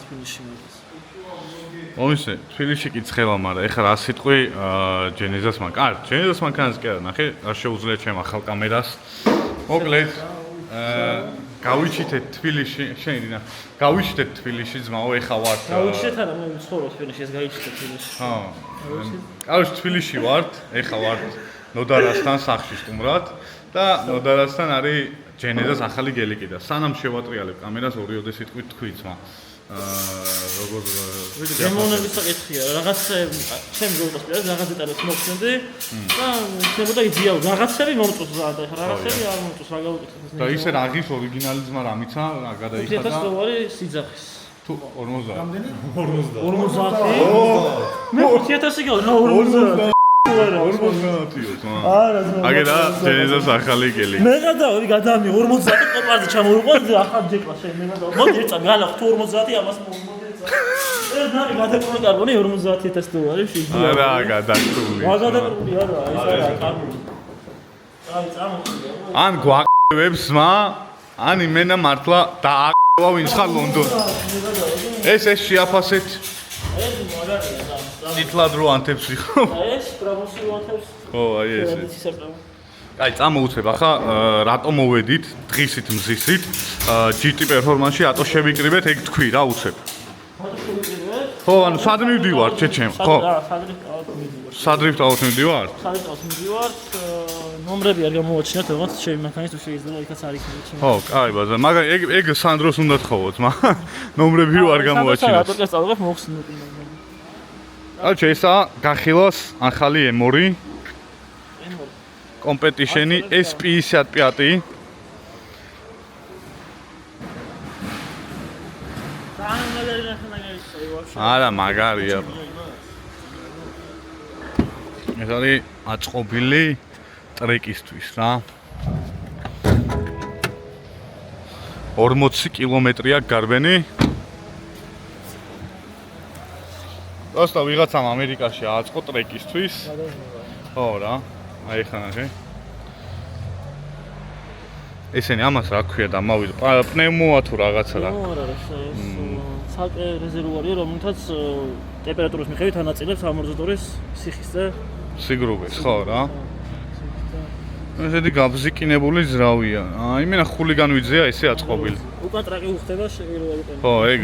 თბილისში მაგას. მომისე, თბილისში კი ცხელა, მაგრამ ეხლა რა სიტყვი ჯენეზას მანქანა. ჯენეზას მანქანას კი არა, ნახე, არ შეუძლია ჩემ ახალ კამერას. მოკლედ, გავიჩიტეთ თბილისში, შენ ნა. გავიჩიტეთ თბილისში ძმაო, ეხა ვარ. გავიჩიტეთ არა, მე ვცხოვრობ თბილისში, ეს გავიჩიტეთ თბილისში. კაროჩ თბილისში ვარ, ეხა ვარ ნოდარასთან სახლში სტუმრად და ნოდარასთან არის ჯენეზას ახალი გელიკი და სანამ შევატრიალებ კამერას ორიოდე სიტყვით თქვი ძმა. როგორ გემოვნების საკითხია, რაღაც ჩემ გულს პირად რაღაც დეტალებს მოგხსენდი და შეიძლება იდეა რაღაცები მომწონს და რაღაცები არ მომწონს, რა გავუკეთებ. და ისე რაღის ორიგინალი ძმა რამიცა, რა გადაიხადა? 5000 დოლარი სიძახის. თუ 50. რამდენი? 50. მე 5000 გავს, რა 50. 50-იო ძმა. არა ძმა. აგერა ჯენეზას ახალი გელიკი. მე გადავი გადამი 50 კოპარზე ჩამოვიყვანდი ახალ ჯეკლა შენ მე გადავ. მოდი ერთსა განახ თუ 50 ამას მოდი ერთსა. ეს ნარი გადაკრული კარბონი 50000 დოლარი შეიძლება. არა გადაკრული. რა გადაკრული არა, ეს არა კარბონი. აი წამოხდი. ან გვაყევებს ძმა, ან იმენა მართლა დააყვა ვინც ხარ ლონდონში. ეს შეაფასეთ. ეს მაგარია და. იტლად რო ანთებს ვიხო. ეს პრომოსი ვანთებს. ხო, აი ეს. აი, წამოუცებ ახლა რატომ მოვედით დღისით მზისით GT performance-ში ატო შევიკრიბეთ, ეგ თქვი რა უცებ. ხო, ანუ სად მივდივართ ჩეჩემ, ხო? სადრიფტ ავთ მივდივართ? სადრიფტ ავთ მივდივართ, ნომრები არ გამოვაჩინოთ, რაღაც ჩემი მანქანის თუ შეიძლება იქაც არ იქნება. ხო, კაი ბაზა, მაგრამ ეგ სანდროს უნდა თხოვოთ, ნომრები რო არ გამოვაჩინოთ. რატო წავიღებ მოხსნით. აჩ ესა გახილოს ახალი M2 კომპეტიშენი S55. არა მაგარია. ეს არის აწყობილი ტრეკისთვის რა. 40 კილომეტრია გარბენი. просто ვიღაცამ ამერიკაში აწყო ტრეკისთვის. ხო რა. აი ხა ნახე. ესენი ამას რა ქვია და მოვიდა პნევმოა თუ რაღაცა რა. არა, ცალკე რეზერვუარია, რომელთაც ტემპერატურის მიხედვით ანაწილებს ამორტიზატორის სიხის და სიგრუვეს, ხო რა. ესეთი გაბზიკინებული ზრავია. აი მენა ხულიგანვიძეა ესე აწყობილი. უკან ტრაკი უხდება შეგვიძლია. ხო, ეგ.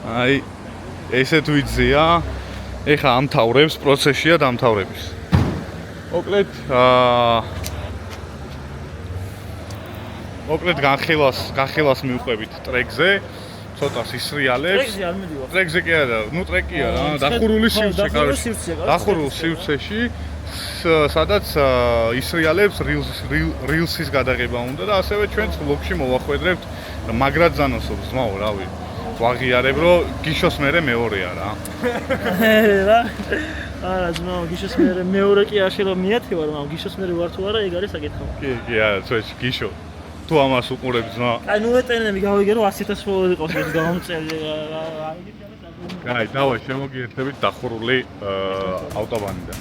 აი ესე თუ იცია, ეხა ამთავრებს პროცესია დამთავრების. მოკლედ განხილას მივყვებით ტრეკზე, ცოტას ისრიალებს. ტრეკზე არ მიდივარ. ტრეკზე კი არა, ნუ ტრეკია რა, დახურული სივრცე, კაროჩე. დახურულ სივრცეში, სადაც ისრიალებს rilsის გადაღება უნდა და ასევე ჩვენც ბლოგში მოვახვედრებთ მაგრად ზანოსობს ძმაო, რავი. ვაღიარებ რომ გიშოს მერე მეორეა რა. რა. არა ძმაო, გიშოს მერე მეორე კი არ შეიძლება მიათევა, მაგრამ გიშოს მერე ვარ თუ არა, ეგ არის საკითხი. კი, არა, წვეჩ გიშო. თუ ამას უყურებ ძმა. აი ნუ ეტენები გავიგე რომ 100000 ფოლოვერი იყოს ეს გამომწერი. აი, დავай შემოგიერთებით დახურული ავტობანიდან.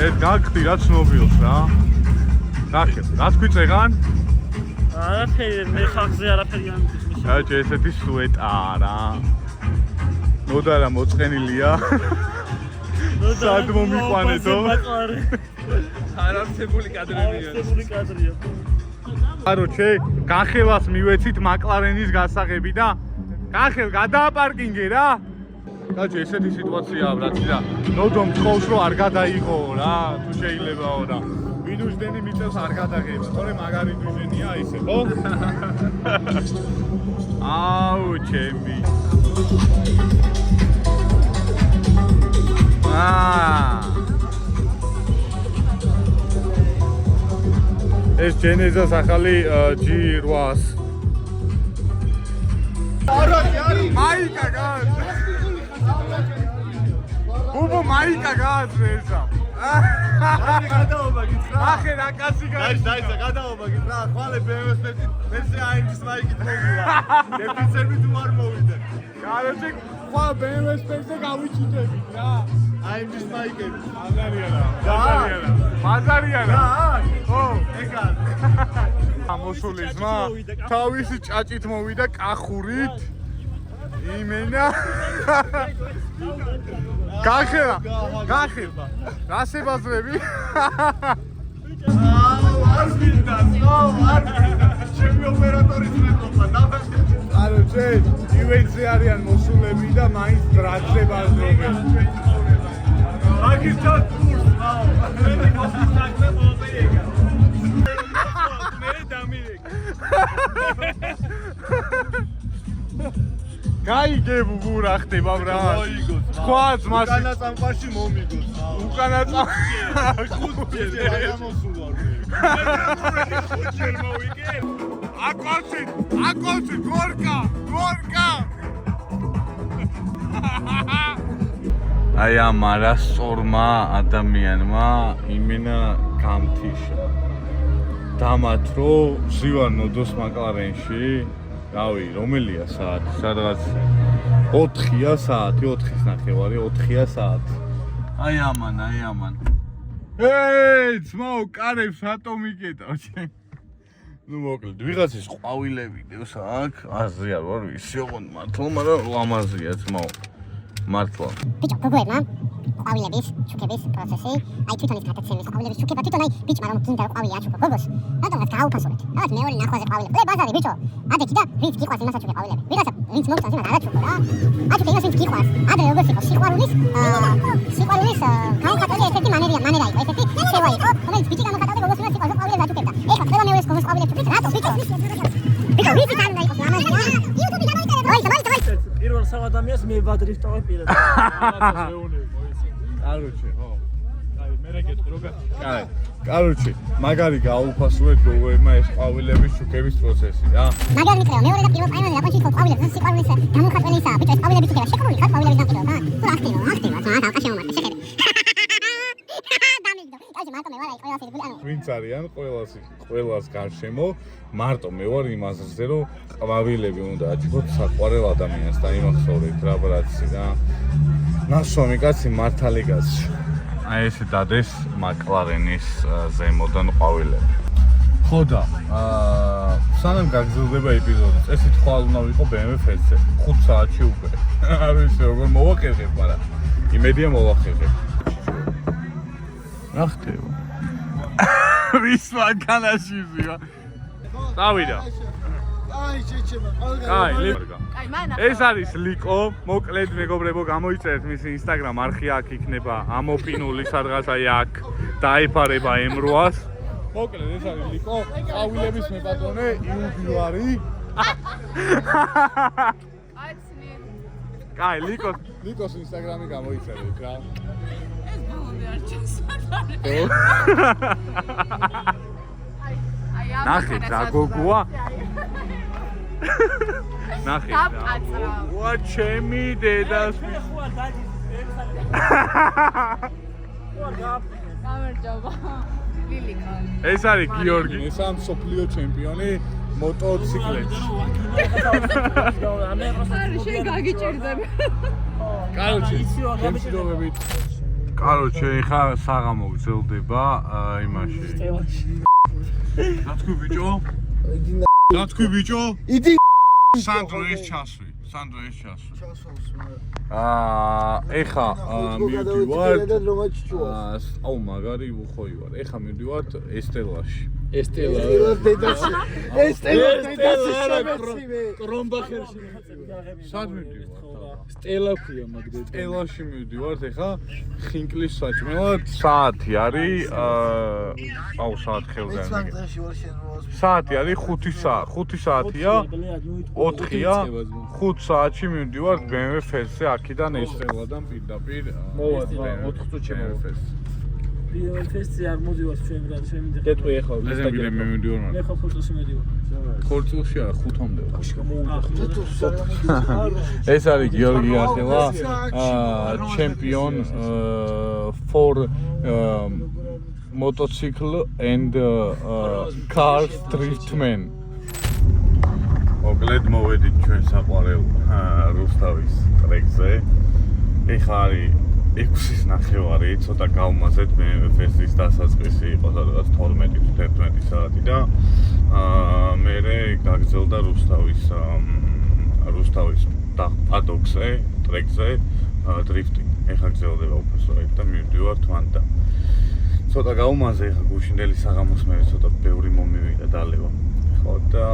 ეს გაგხდი რა ცნობილს რა. ნახე, რას გვიწეღან? არაფერი, მე ხალხზე არაფერი არ მიწის. რაჭე ესეთი სუეტაა რა. ნოდა რა მოწყენილია. სად მომიყვანეთო? არამცებული კადრებია. არამცებული კადრია. კაროჩე, განხელას მივეცით მაკლარენის გასაღები და განხელ გადააპარკინგე რა. რაჭე ესეთი სიტუაციაა ბრატი და ნოდომ თხოვს რომ არ გადაიღო რა, თუ შეიძლებაო და მინუსდენი მიწევს არ გადაღება. თორე მაგარი დუჟენია ისე, ხო? აუ, ჩემი. ეს ჯენეზას ახალი G8-ს. მაიკა გან. უბო მაიკა გააცრესა. გადაობა გითხრა? ახე რა კაცი გაი. დაიცა გადაობა გითხრა? ხვალე BMW-ს მერზე AMG-ს მაიკით მოვიდა. დეფიცები თუ არ მოვიდა. კაროჩე, ხვალ BMW-ს მერზე გავიჩიტებით რა. AMG-ს მაიკები. მაზარია რა. ხო, ეგა. მოსული ძმა თავისი ჭაჭით მოვიდა კახურით. იმენა. გახერა. რას ებაზრები? არ მინდა, არ მინდა. ჩემი ოპერატორის მეყოფა, ნაბეჭდი. კაროჩე, ივენტზე არიან მოსულები და მაინც დრაგზე ბაზრობენ. მაგის ჩათ კურს, აუ. მე მოვიდა საქმე მოვიდა. მე დამირეკ. გაიგებ გურა ხდება ბრა. სხვა ძმას უკანაწამყაში მომიგოს. უკანაწამ. ხუთჯერ გამოსულა. ხუთჯერ მოვიგე. აკოცი, გორკა. აი ამ არასწორმა ადამიანმა იმენა გამთიშა. დამათრო ზივარ ნოდოს მაკლარენში. რავი, რომელია საათი? სადღაც 4-ია საათი, 4-ის ნახევარი, 4-ია საათი. აი ამან. ძმაო, კარებს რატო მიკეტავ ჩემ? ნუ მოკლედ, ვიღაცის ყვავილები დევს აქ, აზრი არ ვარ ვიცი ოღონდ მართლა, მაგრამ ლამაზია ძმაო. მართლა. ბიჭო, გოგოებმა ყვავილების შუქების პროცესი, აი თვითონ ის გადაცემის ყვავილების შუქება, თვითონ აი ბიჭმა რომ გინდა ყვავილი აჩუქო გოგოს, რატომღაც გააუფასურეთ. რაღაც მეორე ნახვაზე ყვავილები. ბლე ბაზარი ბიჭო. ადექი და ვინც გიყვარს იმას აჩუქე ყვავილები. ვიღაცა ვინც მომწონს იმას არ აჩუქო რა. აჩუქე იმას ვინც გიყვარს. ადრე როგორც იყო სიყვარულის განხატველი ესეთი მანერა იყო, ესეთი შევა იყო, რომელიც ბიჭი გამოხატავდა გოგოს იმას სიყვარს ყვავილებს აჩუქებდა. ეხლა ყველა მეორეს გოგოს ყვავილებს აჩუქებს, რატო ბიჭო? ბიჭო, ვიცი კანდა იყო ლამაზი რა. YouTube-ი გამოიწერე. პირველ სამ ადამიანს მე ვადრიფტავ პირად. კაროჩე, ხო. აი, მე რა გეტყვი როგორ? კაროჩე, მაგარი გააუფასურეთ გოგოებმა ეს ყვავილების შუქების პროცესი რა. მაგარი მიწევა, მეორე და პირველ პაინელზე აპანჩი თქო ყვავილებს სიყვარულის გამოხატველისაა. ბიჭო, ეს ყვავილების შუქება შექმნილი ხარ ყვავილების დამკვიდრება. თუ აქტივო, რა ალკა შემომართე, შეხედე. დამიგდო. კაი, მარტო მე ვარ აი ყველას იგული, ანუ ვინც არიან ყველას გარშემო, მარტო მე ვარ იმ აზრზე, რომ ყვავილები უნდა აჩუქოთ საყვარელ ადამიანს და იმახსოვრეთ რა ბრაცი რა. ნასვამი კაცი მართალი კაცი. აი ესე დადეს მაკლარენის ზემოდან ყვავილები. ხო და სანამ გაგრძელდება ეპიზოდი, წესით ხვალ უნდა ვიყო BMW ფესზე 5 საათში უკვე. არ ვიცი როგორ მოვაკერხებ, მაგრამ იმედია მოვახერხებ. რა ხდება? ვის მაგანაშიზია? დავიდა. აი, შეჩება, აი, ეს არის ლიკო, მოკლედ მეგობრებო, გამოიწერეთ მისი Instagram არხი აქ იქნება, ამოპინული სადღაც აი აქ დაიფარება M8-ს. მოკლედ ეს არის ლიკო, ყვავილების მეპატრონე იუგილარი. კაი, ლიკოს Instagram-ი გამოიწერეთ რა. ეს ბოლომდე არ ჩასვარ. ნახე, გოგოა. ნახე. ვა ჩემი დედას. გამარჯობა. ლილიკა. ეს არის გიორგი, ეს ამ სოფლიო ჩემპიონი მოტოციკლებში. არის შენ გაგიჭირდები. კაროჩე, შემსრულებით კაროჩე, ეხა საღამო გრძელდება იმაში. რა თქვი ბიჭო? რა თქვი ბიჭო? იდი სანდრო ეს ჩასვი. ეხა მივდივართ. აუ მაგარი უხოი ვარ. ეხა მივდივართ ესტელაში. კრომბახერში სად მივდივართ? სტელა ქვია მაგდე სტელაში მივდივართ ეხა ხინკლის საჭმელად საათი არის აუ საათი ხელზე არ მიგე საათი არის 5 საათია 4-ია 5 საათში მივდივართ BMW Fest-ზე აქედან ესტელადან პირდაპირ მოვა 4 წუთში მოვა BMW Fest-ზე არ მოდივარ ჩვენ რა შემიძლია დეტყვი ეხლა ლეზენ ბილე მე მივდივარ მე ხო ფოტოში მედივარ ქორწილში არა 5-მდე ეს არის გიორგი ახელა champion for motorcycle and car driftman მოკლედ მოვედით ჩვენ საყვარელ რუსთავის ტრეკზე ეხლა არის 6-ის ნახევარი, ცოტა გავმაზეთ BMW Fest-ის დასაწყისი იყო სადღაც 12-11 საათი და მერე გაგრძელდა რუსთავის პადოქზე, ტრეკზე დრიფტი. ეხლა გრძელდება უფასოებით და მივდივართ მან და ცოტა გავმაზე ეხლა გუშინდელი საღამოს მე ცოტა ბევრი მომივიდა დალევა. ხო და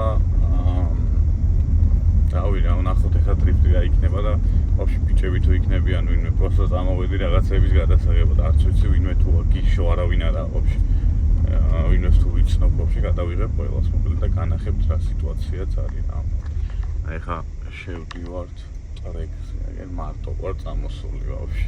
დავიდა ვნახოთ ეხლა დრიფტი რა იქნება და ვაფშე ბიჭები თუ იქნებიან ვინმე პროსტო წამოვედი რაღაცების გადასაღებად არც ვიცი ვინმე თუ გიშო არავინ არა ვაფშე ვინმეს თუ ვიცნობ ვაფშე გადავიღებ ყველას მოკლედ და განახებთ რა სიტუაციაც არის რა ეხლა შევდივართ ტრეკზე აგერ მარტო ვარ წამოსული ვაფშე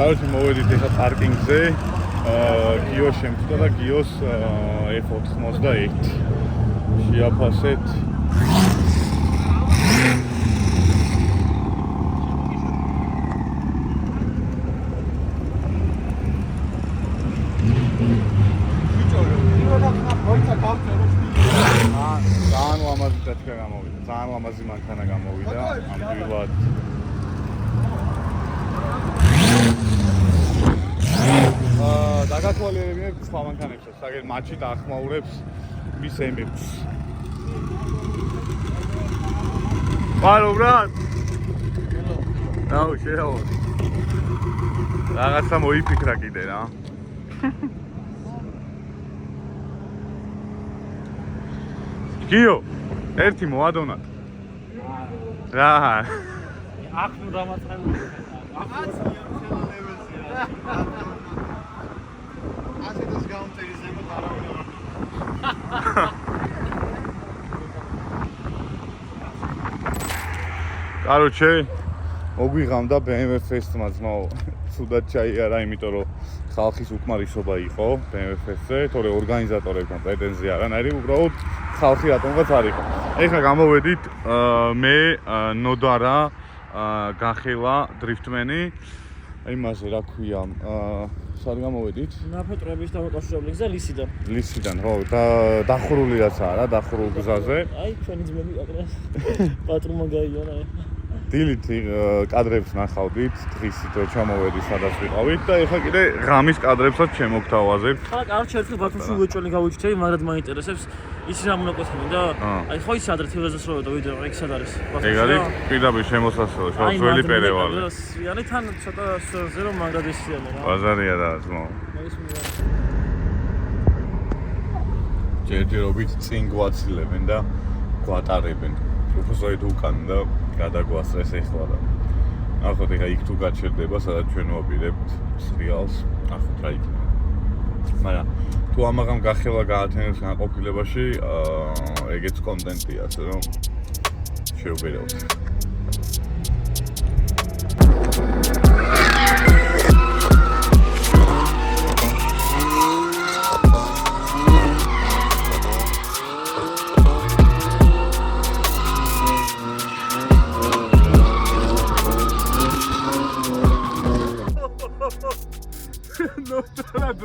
არჩი მოვედით ეხლა პარკინგზე გიოს შემწვა და გიოს F91 შეაფასეთ ძალიან ლამაზი ტაჩკა გამოვიდა ძალიან ლამაზი მანქანა გამოვიდა ამბილად დაგათვალიერებინებ სხვა მანქანებსაც, აგერ მათში დაახმაურებს მის ემებს. ბარო ბრატ. ნაუ შეავა. რაღაცა მოიფიქრა კიდე რა. გიო, ერთი მოადონათ. რა. აქ ნუ დამაწყებული. ასეთას გამწერიზება არავინ არ კაროჩე მოგვიღამდა BMW Fest-მა ძმაო ცუდად ჩაიარა იმიტომ რომ ხალხის უკმარისობა იყო BMW Fest-ზე თორე ორგანიზატორებთან პრეტენზია არანაირი უბრალოდ ხალხი რატომღაც არ იყო ეხლა გამოვედით მე ნოდარა გახელა დრიფტმენი იმაზე რა ქვია სად გამოვედით? ნაფეტრების დამაკავშირებელი გზა ლისიდან, ხო, და დახურული რაცა რა, დახურულ გზაზე. აი, ჩვენი ძმები აკრას. პატრუმა გაიგონა. დილით კადრებს ნახავდით, დღისით ჩამოვედი სადაც ვიყავით და ეხლა კიდე ღამის კადრებსაც შემოგთავაზებთ. ხა, კარჩე ერთხელ ბათუმში უეჭველი გავუჩნდები, მაგრამ მაინტერესებს ის რა მონაკვეთები და აი ხო ის ადრე თილზეს რო და ვიდეო ეგ სად არის? ეგ არის პირდაპირ შემოსასწორო, შავ-ძველი პერევალი. აი, თან ცოტა სერზე რომ მაგადესიანა რა. ბაზარია რა, ძმო. ჯერჯერობით წინ გვაცილებენ და გვატარებენ. უფასოით უკან და გადაგვასწრეს ეხლა და ნახოთ ეხლა იქ თუ გაჩერდება სადაც ჩვენ ვაპირებთ სრიალს ნახოთ რა იქნება მაგრამ თუ ამაღამ გახელა გაათენებს განყოფილებაში ეგეც კონტენტია ასე რომ შევბერავთ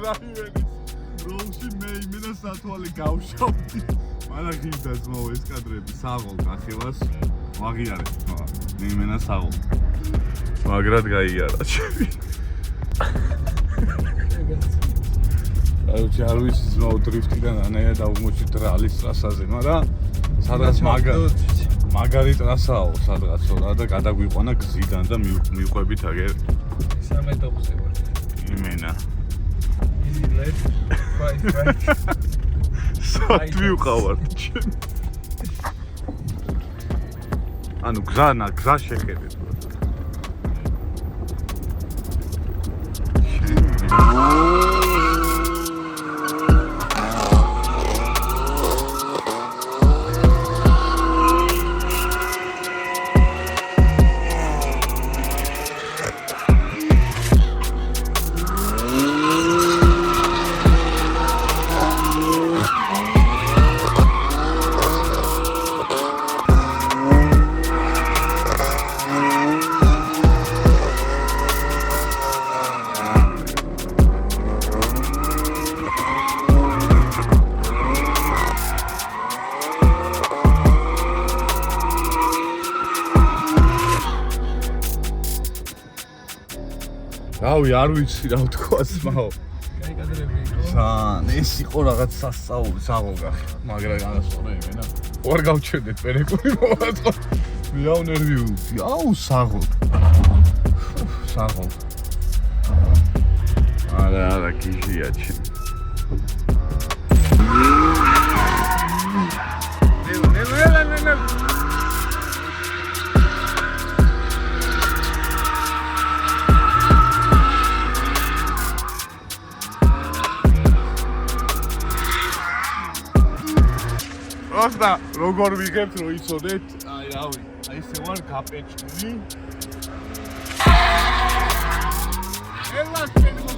დრაივერის როლში მე იმენა სათვალე გავშავდი. მაგრამ გინდა ძმაო ეს კადრები საღოლ გახევას ვაღიარებ თქო. იმენა საღოლ. მაგრად გაიარა ჩემი. აუჩი არ ვიცი ძმაო დრიფტიდან ანაია დავმოჩი დრალის ტრასაზე, მაგრამ სადღაც მაგარი ტრასაო სადღაცო რა და გადაგვიყვანა გზიდან და მივყვებით აგერ 13-ზე ვარ. იმენა. Easy left, right. სად ვიყავართ ჩემ? ანუ გზა შეხედეთ. რავი, არ ვიცი რა ვთქვა ძმაო. კაი კადრები იყო. სან, ეს იყო რაღაც სასწაული, საღოლგახი. მაგრამ განასწორე იმენა. ვარ გავჩერდეთ პერეკული მოვაწყო. ვიაუ ნერვიუ. აუ საღოლ. საღოლ. არა, გიჟია ჩემ. ნელ. Просто როგორ ვიღებთ რომ იცოდეთ, აი რავი, აი ესე ვარ გაპეჭილი. ელა ჩემო.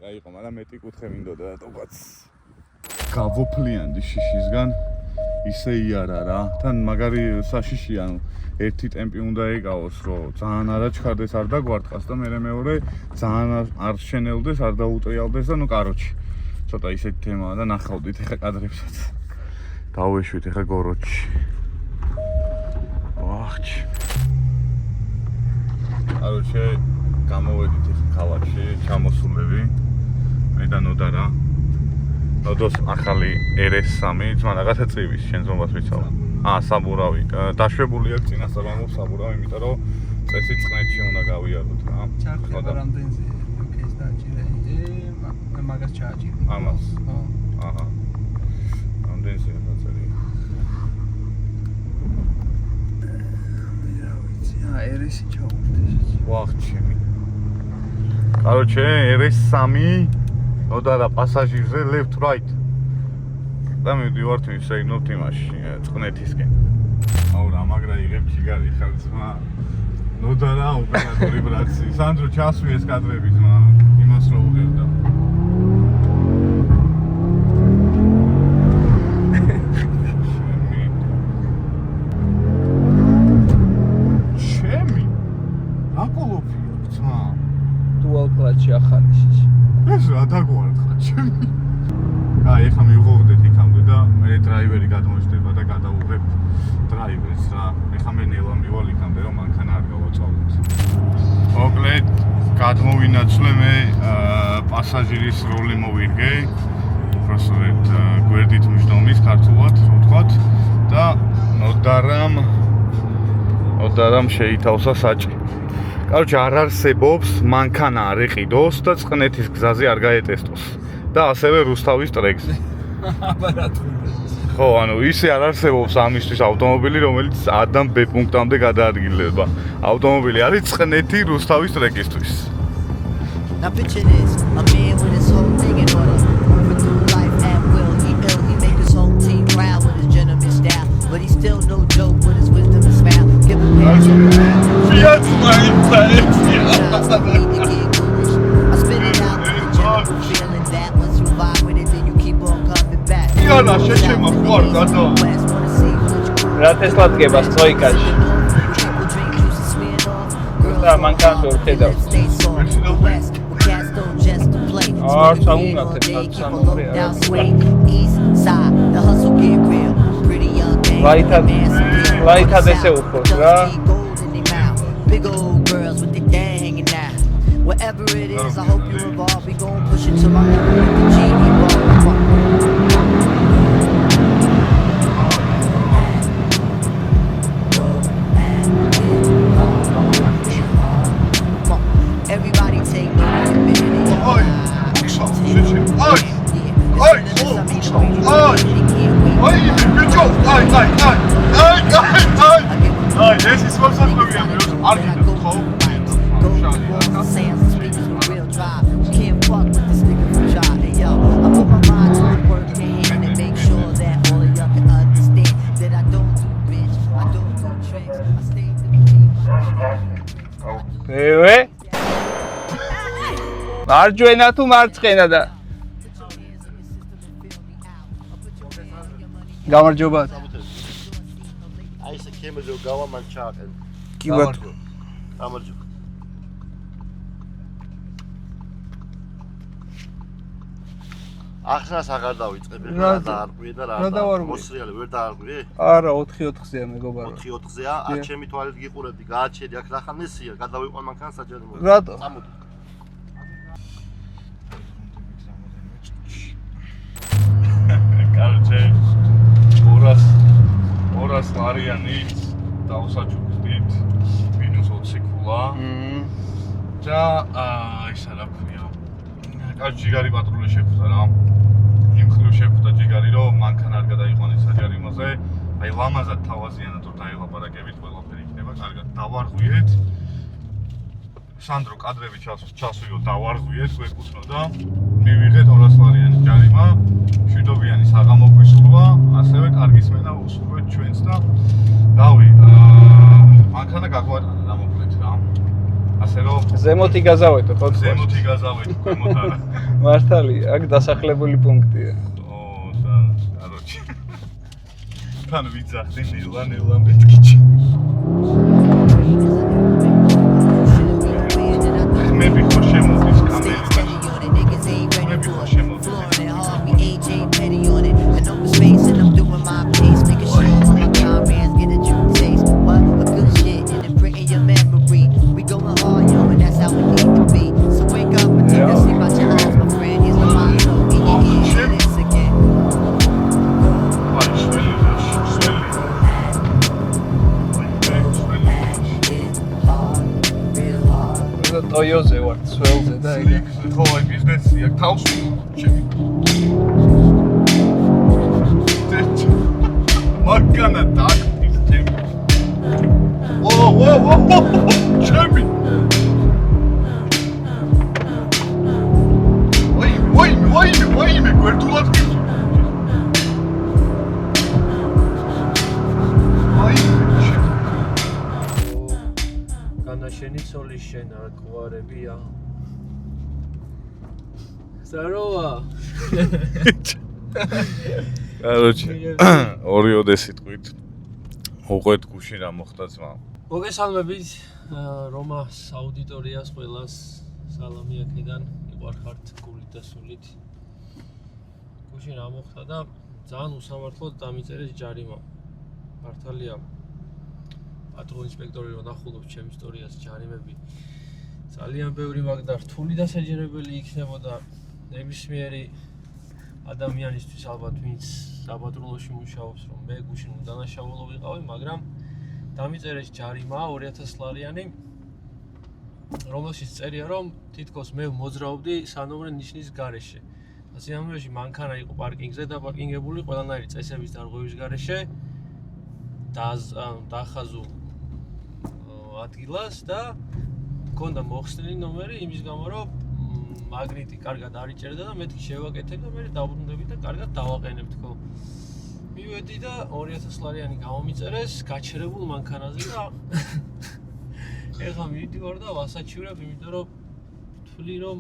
აიყო, მაგრამ მეტი კუთხე მინდოდა რატომაც. გავოფლიანდი შიშისგან ისე იარა რა თან მაგარი საშიში ანუ ერთი ტემპი უნდა ეკავოს რომ ძალიან არაჩქარდეს არ დაგვარტყას და მეორე ძალიან არ შენელდეს არ დაუტრიალდეს და ნუ კაროჩი ცოტა ისეთი თემაა და ნახავდით ეხა კადრებსაც დავეშვით ეხა გოროჩი ვახჩი კაროჩე გამოვედით ეხა ქალაქში ჩამოსულები მე და ნოდარა ნოდოს ახალი RS3 ძმა რაღაცა წივის შენ ზომას ვიცავ. საბურავი. დაშვებულია წინასწარმო საბურავი, იმიტომ რომ წესი წყნეთში უნდა გავიაროთ რა. ჩახდება რამდენზე ოკეის დაჭირე. მაგას ჩააჭირე. ამას. აჰა. რამდენზე დაწერილი. რა ვიცი, RS-ი ჩავუხდეს. ვახჩემი. Короче, RS3 ნოდარა პასაჟირზე left right. და მივდივართ ვისეინოთ იმაში, წყნეთისკენ. აუ რა მაგრა იღებ ჩიგარი ხარ ძმა. ნოდარა ოპერატორი ბრაცი. სანდრო ჩასვი ეს კადრები ძმა. იმას რო უღებდა. ჩემი. აკოლოფია ძმა. Dual clutch ახალი შიში. ეს რა დაგვართხა ჩემი. აი ეხლა მივღოდეთ იქამდე და მე დრაივერი გადმოჭდება და გადავუღებ დრაივერს რა. ეხლა მე ნელა მივალ იქამდე რომ მანქანა არ გავაწავლოთ. მოკლედ გადმოვინაცვლე მე პასაჟირის როლი მოვირგე. უბრალოდ გვერდით მჯდომის ქართულად, რო ვთქვათ და ნოდარამ შეითავსა საჭი. Короче, არ არსებობს მანქანა არ ეყიდოს და წყნეთის გზაზე არ გაეტესტოს და ასევე რუსთავის ტრეკზე. ხო, ანუ ისე არ არსებობს ამისთვის ავტომობილი, რომელიც A-დან B პუნქტამდე გადაადგილდება. ავტომობილი არის წყნეთი რუსთავის ტრეკისთვის. Now picture this, a man with his whole thing in order, moving through life at will. He ill, he make his whole team proud with his gentleman style, but he's still no joke with his wisdom and smile. Give him Fiat my I spit it out. მანქანა შეჩემა ხوار გადა. რა ტესლა დგება სტროიკაში. და მანქანას ვერ ხედავს. არ ჩაუნათებ სამომრე არა. ლაითად ესე უხოს რა. Big old girls with the gang hanging out. Whatever it is, I hope you evolve. We gon' push it to my limit with the genie ball. Everybody take me a minute. Ой, уксо, შეჩემა. Ой, ой, ბიჭო, აი. აი, ეს ის მოსახლეობია, არ გიდებ ხო? ვე? მარჯვენა თუ მარცხენა და გამარჯობა. აი ესე კემეჯო გავა მან ჩააკენ. კი ბატონო. გამარჯობა. ახსნას აღარ დავიწყებ რა დაარღვიე და რა მოსრიალი ვერ დაარღვიე? არა 4-4-ზეა მეგობარო. 4-4-ზეა, არ ჩემი თვალით გიყურებდი, გააჩერდი აქ ნახან მესია, გადავიყვან მანქანას საჯარი მოდი. რატო? წამოდი. კარჩე 200 ლარიანით დავსაჩუქდით -20 ქულა. და ისა რა ქვია. კაც ჯიგარი პატრული შეხვდა რა. იმ ხრივ შეხვდა ჯიგარი რომ მანქანა არ გადაიყვანეს საჯარიმოზე. აი ლამაზად თავაზიანად თუ დაილაპარაკებით ყველაფერი იქნება. კარგად დავარღვიეთ. სანდრო კადრები ჩასვიო დავარღვიეთ, გვეკუთვნოდა. მივიღეთ 200 ლარიანი ჯარიმა. მშვიდობიანი საღამო გვისურვა, ასევე კარგი სმენა უსურვეთ ჩვენს და რავი, მანქანა გაგვატანა დამოკლეთ რა. ასე რომ ზემოთი გაზავეთო ხო? ზემოთი გაზავეთ ქვემოთ არა. მართალია, აქ დასახლებული პუნქტია. და კაროჩი. თან ვიძახდი ნელა მეთქიჩი. ხმები ხო შემოდის კამერიდან. ხმები ხო შემოდის. ტოიოზე ვარ, სველზე და ეგ. ხო, აი ბიზნესია, თავს ჩემი. მანქანა დაკდის ჩემი. ჩემი. ვაი, მე გვერდულად გიწევ. განაშენი ცოლის შენა გვარებია. Здорово. Короче, ორი ოდესიტყვით უყვეთ გუში რა მოხდა ძმა. მოგესალმებით რომას აუდიტორიას ყველას სალამი აქედან იყარხართ გულით და სულით. გუში რა მოხდა და ძალიან უსამართლოდ დამიწერეს ჯარიმა. მართალია პატრულ ინსპექტორი რო ნახულობ ჩემ ისტორიას ჯარიმები ძალიან ბევრი მაგ და რთული დასაჯერებელი იქნებოდა ნებისმიერი ადამიანისთვის ალბათ ვინც საპატრულოში მუშაობს რომ მე გუშინ დანაშაულო ვიყავი მაგრამ დამიწერეს ჯარიმა 2000 ლარიანი რომელშიც წერია რომ თითქოს მე მოძრაობდი სანომრე ნიშნის გარეშე ასე ამბებში მანქანა იყო პარკინგზე დაპარკინგებული ყველანაირი წესების დარღვევის გარეშე დახაზულ ადგილას და მქონდა მოხსნილი ნომერი იმის გამო რომ მაგნიტი კარგად არ იჭერდა და მეთქი შევაკეთებ და მე დავბრუნდები და კარგად დავაყენებ თქო. მივედი და 2000 ლარიანი გამომიწერეს გაჩერებულ მანქანაზე და ეხლა მივიდივარ და ვასაჩივრებ იმიტომ რომ ვთვლი რომ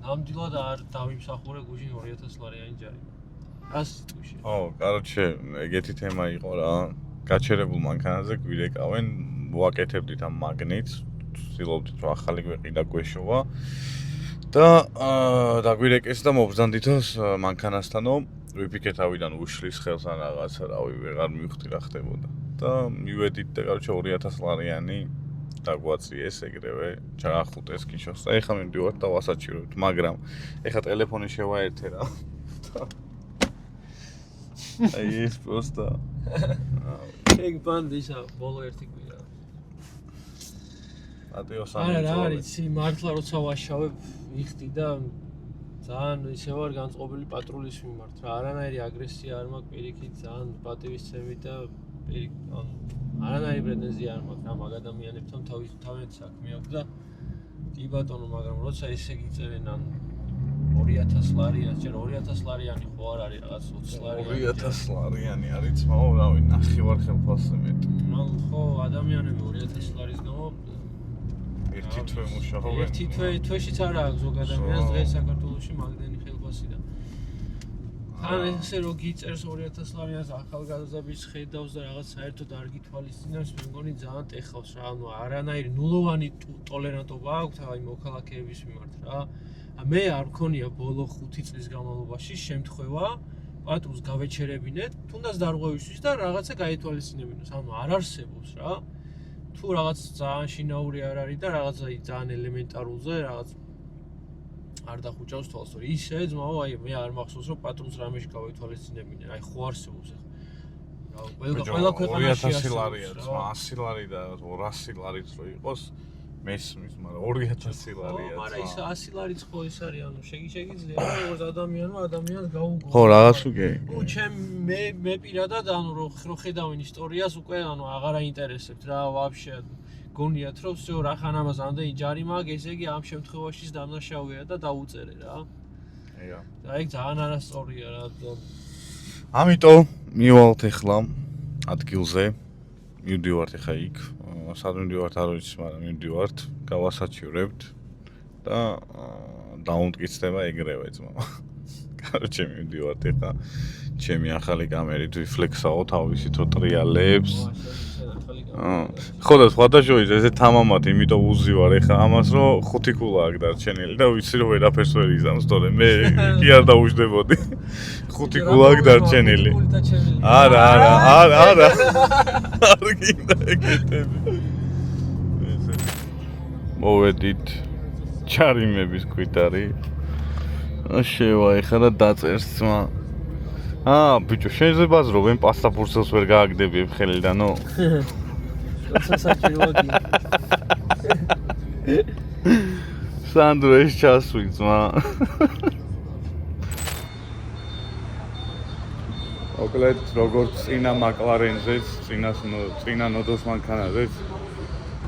ნამდვილად არ დავიმსახურე გუშინ 2000 ლარიანი ჯარიმა. 100 თვეში. короче, ეგეთი თემა იყო რა. გაჩერებულ მანქანაზე გვირეკავენ, ვაკეთებდით ამ მაგნიტს, ვცდილობდით რომ ახალი გვეყიდა გვეშოვა და დაგვირეკეს და მობრძანდითოს მანქანასთანო ვიფიქრეთ ავიდან უშლის ხელს ან რაღაცა, რავი, ვეღარ მივხვდი რა ხდებოდა. და მივედით და короче 2000 ლარიანი დაგვაწიეს ეგრევე, ჩაახუტეს კიშოს და ეხლა მივდივართ და ვასაჩივრებთ, მაგრამ ეხლა ტელეფონი შევაერთე რა. აი ეს просто ეგ ბანდისა ბოლო ერთი კვირა. ატიოს არა არის მართლა როცა ვაშავებ ვიხდი და ძალიან ისე ვარ განწყობილი პატრულის მიმართ რა არანაირი აგრესია არ მაქვს პირიქით ძალიან პატივისცემი და არანაირი პრეტენზია არ მაქვს რა მაგ ადამიანებთან თავიანთი საქმე აქვს და კი ბატონო მაგრამ როცა ესე გიწერენ ან 2000 ლარიანი ჯერ 2000 ლარიანი ხო არ არის რაღაც 20 ლარიანი 2000 ლარიანი არის ძმაო რავი ნახევარ ხელფასზე მეტი მან ხო ადამიანები 2000 ლარის გამო ერთი თვე მუშაობენ ერთი თვეშიც არ აქვს ზოგ ადამიანს დღეს საქართველოში მაგდენი ხელფასი და ან ესე რო გიწერს 2000 ლარიანს ახალგაზრდების ხედავს და რაღაც საერთოდ არ გითვალისწინებს მე მგონი ძალიან ტეხავს რა ანუ არანაირი ნულოვანი ტოლერანტობა აქვს აი მოქალაქეების მიმართ რა მე არ მქონია ბოლო 5 წლის განმავლობაში შემთხვევა პატრულს გავეჩერებინეთ თუნდაც დარღვევისთვის და რაღაცა გაითვალისწინებინოს ანუ არ არსებობს რა თუ რაღაც ძალიან შინაური არ არის და რაღაც აი ძალიან ელემენტარულზე რაღაც არ დახუჭავს თვალს რომ ისე ძმაო აი მე არ მახსოვს რომ პატრულს რამეში გავითვალისწინებინე აი ხო არსებობს ახლა ყველა ქვეყანაში 2000 ლარია 100 ლარი და 200 ლარიც რო იყოს მესმის, მაგრამ 2000 ლარია. მაგრამ ის 100 ლარიც ხო ის არის, ანუ შეგიძლია როგორც ადამიანს გაუგო. ხო, რაღაც უკვე. ნუ მე პირადად ანუ რო ხედავენ ისტორიას უკვე ანუ აღარ აინტერესებთ რა, ვაფშე გონიათ რომ всё რახან ამას ამდენი ჯარი მაქვს, ესე იგი ამ შემთხვევაშიც დამნაშავეა და დაუწერე რა. აია. და ეგ ძალიან არასწორია რა. ამიტომ მივალთ ახლა ადგილზე. მივდივართ ახლა იქ. სად მივდივართ არ ვიცი, მაგრამ მივდივართ, გავასაჩივრებთ და დაუნტკიცდება ეგრევე ძმა. короче მივდივართ ახლა ჩემი ახალი კამერით ვიფლექსაო თავისი თუ ტრიალებს. ხო და სხვადასხვა ესე თამამად იმიტომ უზივარ ახლა ამას რომ 5 კულა აქვს დარჩენილი და ვიცი რომ ვერაფერს ვერ იზამს თორე მე კი არ დაუждდებოდი 5 კულა აქვს დარჩენილი არა არ გინდა ეგეთები მოვედით ჩარიმების კვიტარი შევა ახლა და დაწერს ძმა ბიჭო შენზე ბაზრობენ პასაპორტს ვერ გააგდებიებ ხელიდანო სანდრო ეს ჩასვი ძმა ოკლედ როგორც წინა მაკლარენზეც წინა ნოდოს მანქანაზეც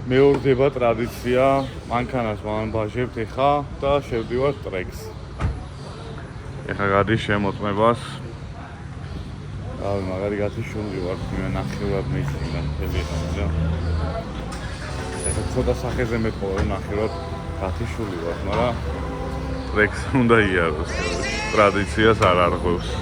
მეორდება ტრადიცია მანქანას ვამბაჟებთ ეხა და შევდივართ ტრეკს ეხა გადის შემოწმებას ავი მაგარი გათიშული ვარ მე ნახევრად მეჩვენა მთელი ხანდა ეხა ცოტა სახეზე მეტყვა რომ ნახევრად გათიშული ვარ მაგრამ ტრეკს უნდა იაროს ტრადიციას არ არღვევს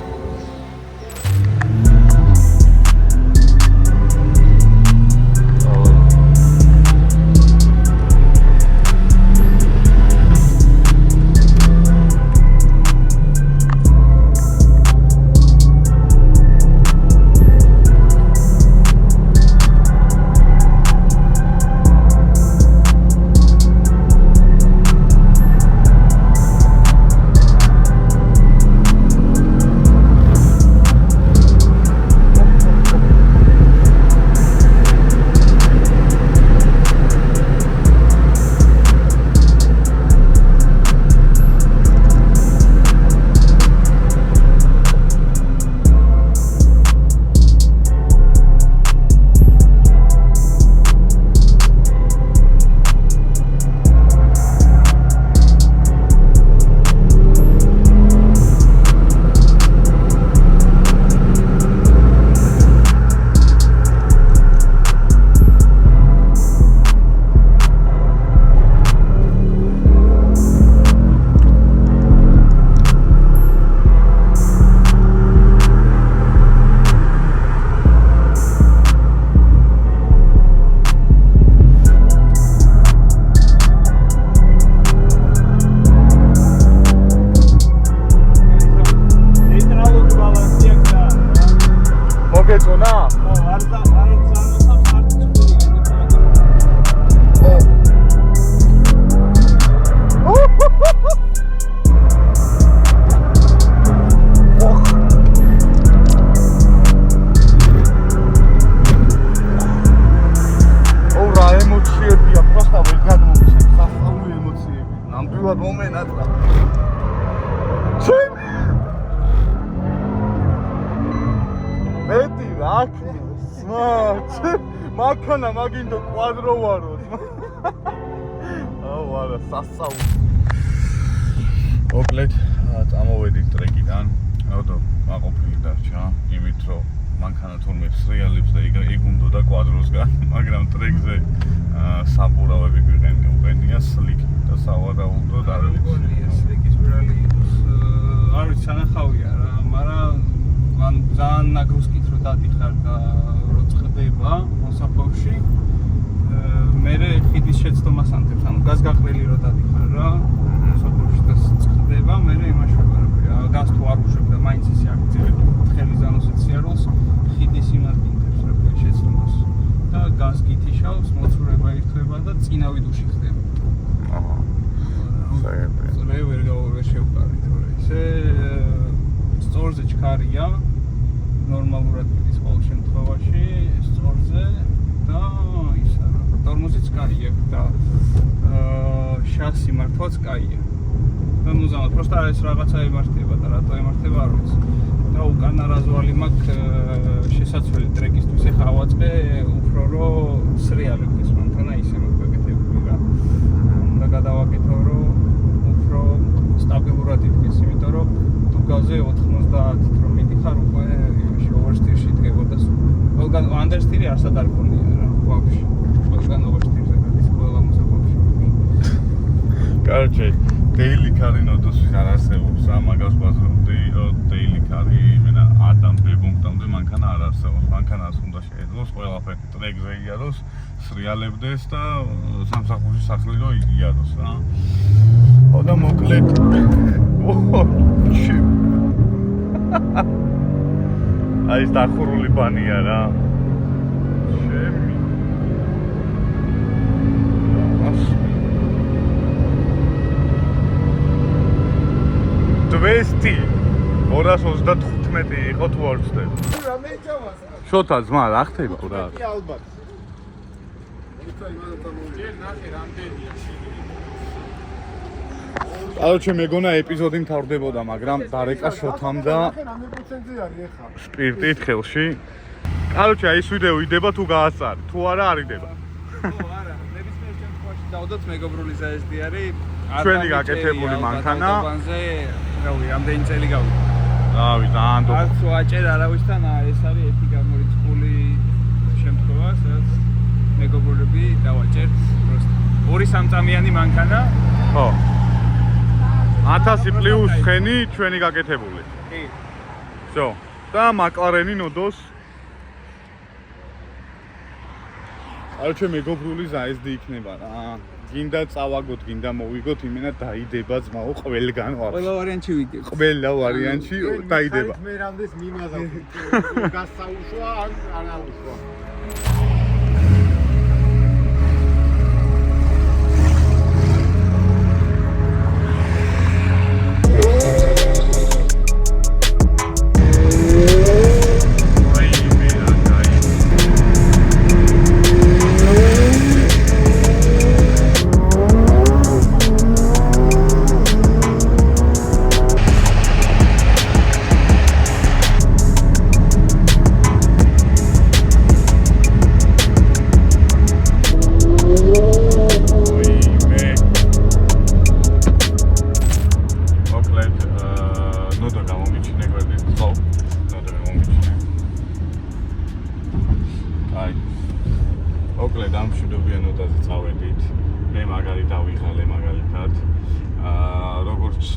მაქანა მაგინდო კვადრო ვარო. აუ არა სასწაულ. მოკლედ წამოვედით ტრეკიდან. როდო აყოფილი დარჩა, იმით რომ მანქანა თურმე სრიალებს და ეგ უნდა კვადროსგან, მაგრამ ტრეკზე საბურავები გვიყენია სლიკი და სავარაუდოდ არ ვიცი. სლიკის ბრალი არ ვიცი სანახავია რა, მაგრამ მან ძალიან ნაგრუსკით რო დადიხარ და რო წხდება მოსახოვში მე ხიდის შეცდომას ანთებს, ანუ გაზგაყრელი რო დადიხარ რა, მოსახოვში და წხდება, მე იმაშობა რა, გას თუ არ უშვებ და მაინც ისე აქცევებ თხელი ზანოსით სიარულს, ხიდის იმას გინდებს რა შეცდომას და გას გითიშავს, მოცურება ირთვება და წინავით უში ხდება. აჰა. საერთოდ. მე ვერ შევყარი თორე ისე სწორზე ჩქარია ნორმალურად მიდის ყოველ შემთხვევაში სწორზე და ისა რა ტორმოზიც კაია და შასი მართვაც კაია და მუზამად просто ეს რაღაცა ემართება და რატო ემართება არ ვიცი და უკანა რაზვალი მაქვს შესაძლებელი ტრეკისთვის ეხა ავაწყე უფრო რომ სრიალებდეს მანქანა ისე მოგეკეთებული რა და გადავაკეთო რომ უფრო სტაბილურად იდგეს იმიტომ რომ დუგაზე 90-ით რომ მიდიხარ უკვე იმაში ოვერსტირში დგებოდა ყველგან ანდერსტირი არსად არ გქონია რა ვაფშე ყველგან ოვერსტირზე გადის ყველა მოსაყოფში კარჩე დეილი კარი ნოდოსის არ არსებობს რა მაგას ბაზრობდი რომ დეილი კარი იმენა ადამ ბებუნქტამდე მანქანა არ არსებობს მანქანას უნდა შეეძლოს ყველაფერი ტრეკზე იაროს სრიალებდეს და სამსახურში სახლი რო იაროს რა და მოკლედ აი ეს დახურული ბანია რა შემი დვესტი 235 იყო თუ არ ვცდები რა მე ჩავას შოთა ძმა რა ხდება რა კი ალბათ ჯერ ნახე რამდენია Короче, მეგონა ეპიზოდი მთავრდებოდა, მაგრამ დარეკა შოთამ და სპირტით ხელში. Короче, აი ეს ვიდეო იდება თუ გაასწარი, თუ არა არ იდება. ხო არა ნებისმიერ შემთხვევაში დავდოთ მეგობრული ზაესდი არის ჩვენი გაკეთებული მანქანა. ავტობანზე რავი რამდენი წელი გავიდა. რავი, ძალიან დო. არც ვაჭერ არავისთან ეს არის ერთი გამორიცხული შემთხვევა, სადაც მეგობრები დავაჭერთ просто 2-3 წამიანი მანქანა. ხო. 1000 პლუს ხენი ჩვენი გაკეთებული. კი. всё. და მაკლარენი ნოდოს. Короче, მეგობრული ზაესდი იქნება რა. გინდა წავაგოთ, გინდა მოვიგოთ, იმენა დაიდება ძმაო ყველგან ვარ. ყველა ვარიანტი ვიგე. ყველა ვარიანტი დაიდება. მე რამდენს მიმაზავ გასაუშვა ან არაუშვა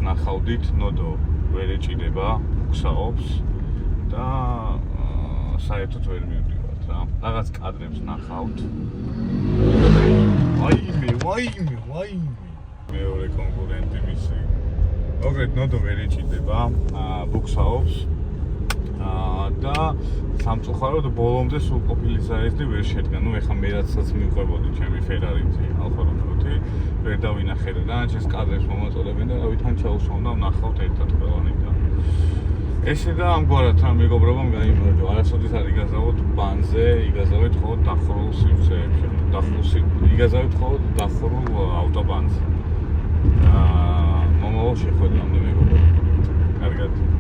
ნახავდით ნოდო ვერ ეჭიდება უქსაობს და საერთოდ ვერ მივდივართ რა რაღაც კადრებს ნახავთ ვაიმე მეორე კონკურენტი მისი მოგეთ ნოდო ვერ ეჭიდება უქსაობს და სამწუხაროდ ბოლომდე სულ ყოფილი ზაესდი ვერ შედგა ნუ ეხა მე რაცაც მივყვებოდი ჩემი ფერარიზე ალფა რომეო ვერ დავინახე და დანარჩენს კადრებს მომაწოდებენ და რავი თან ჩაუსვამ და ვნახავთ ერთად ყველანი და ესე და ამგვარად რა მეგობრობამ გაიმარჯვა არასოდეს არ იგაზავოთ ბანზე იგაზავეთ ხოლმე დახურულ სივრცეებში იგაზავეთ ხოლმე დახურულ ავტობანზე მომავალ შეხვედრამდე მეგობრებო კარგად